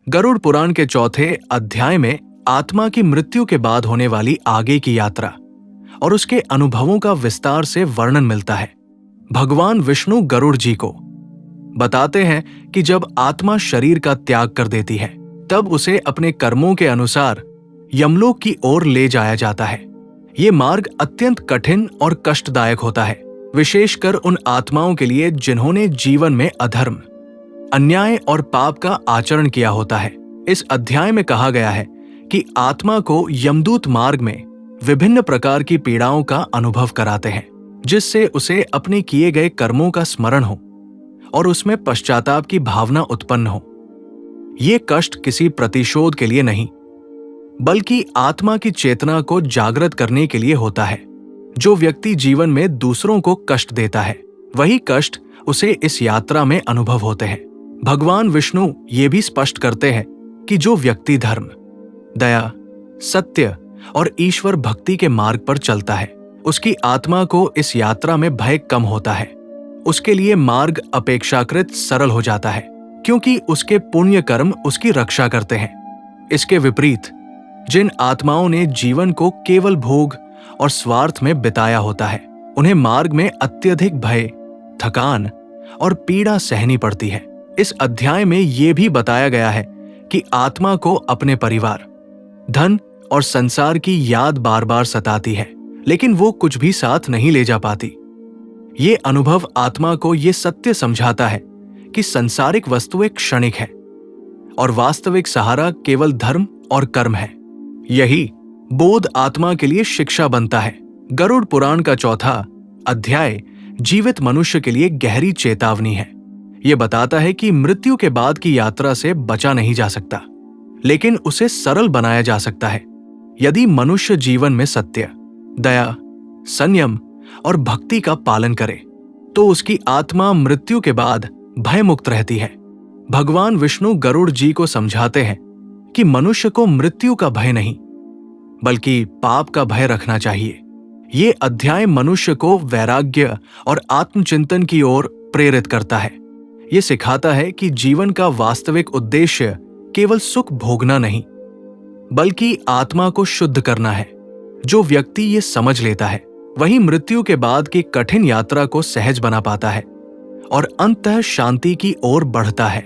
गरुड़ पुराण के चौथे अध्याय में आत्मा की मृत्यु के बाद होने वाली आगे की यात्रा और उसके अनुभवों का विस्तार से वर्णन मिलता है। भगवान विष्णु गरुड़ जी को बताते हैं कि जब आत्मा शरीर का त्याग कर देती है तब उसे अपने कर्मों के अनुसार यमलोक की ओर ले जाया जाता है। ये मार्ग अत्यंत कठिन और कष्टदायक होता है, विशेषकर उन आत्माओं के लिए जिन्होंने जीवन में अधर्म, अन्याय और पाप का आचरण किया होता है। इस अध्याय में कहा गया है कि आत्मा को यमदूत मार्ग में विभिन्न प्रकार की पीड़ाओं का अनुभव कराते हैं, जिससे उसे अपने किए गए कर्मों का स्मरण हो और उसमें पश्चाताप की भावना उत्पन्न हो। ये कष्ट किसी प्रतिशोध के लिए नहीं, बल्कि आत्मा की चेतना को जागृत करने के लिए होता है। जो व्यक्ति जीवन में दूसरों को कष्ट देता है, वही कष्ट उसे इस यात्रा में अनुभव होते हैं। भगवान विष्णु ये भी स्पष्ट करते हैं कि जो व्यक्ति धर्म, दया, सत्य और ईश्वर भक्ति के मार्ग पर चलता है, उसकी आत्मा को इस यात्रा में भय कम होता है। उसके लिए मार्ग अपेक्षाकृत सरल हो जाता है, क्योंकि उसके पुण्य कर्म उसकी रक्षा करते हैं। इसके विपरीत जिन आत्माओं ने जीवन को केवल भोग और स्वार्थ में बिताया होता है, उन्हें मार्ग में अत्यधिक भय, थकान और पीड़ा सहनी पड़ती है। इस अध्याय में यह भी बताया गया है कि आत्मा को अपने परिवार, धन और संसार की याद बार बार सताती है, लेकिन वो कुछ भी साथ नहीं ले जा पाती। ये अनुभव आत्मा को ये सत्य समझाता है कि सांसारिक वस्तुएं क्षणिक है और वास्तविक सहारा केवल धर्म और कर्म है। यही बोध आत्मा के लिए शिक्षा बनता है। गरुड़ पुराण का चौथा अध्याय जीवित मनुष्य के लिए गहरी चेतावनी है। यह बताता है कि मृत्यु के बाद की यात्रा से बचा नहीं जा सकता, लेकिन उसे सरल बनाया जा सकता है यदि मनुष्य जीवन में सत्य, दया, संयम और भक्ति का पालन करे, तो उसकी आत्मा मृत्यु के बाद भयमुक्त रहती है। भगवान विष्णु गरुड़ जी को समझाते हैं कि मनुष्य को मृत्यु का भय नहीं, बल्कि पाप का भय रखना चाहिए। ये अध्याय मनुष्य को वैराग्य और आत्मचिंतन की ओर प्रेरित करता है। ये सिखाता है कि जीवन का वास्तविक उद्देश्य केवल सुख भोगना नहीं, बल्कि आत्मा को शुद्ध करना है। जो व्यक्ति ये समझ लेता है, वही मृत्यु के बाद की कठिन यात्रा को सहज बना पाता है और अंततः शांति की ओर बढ़ता है।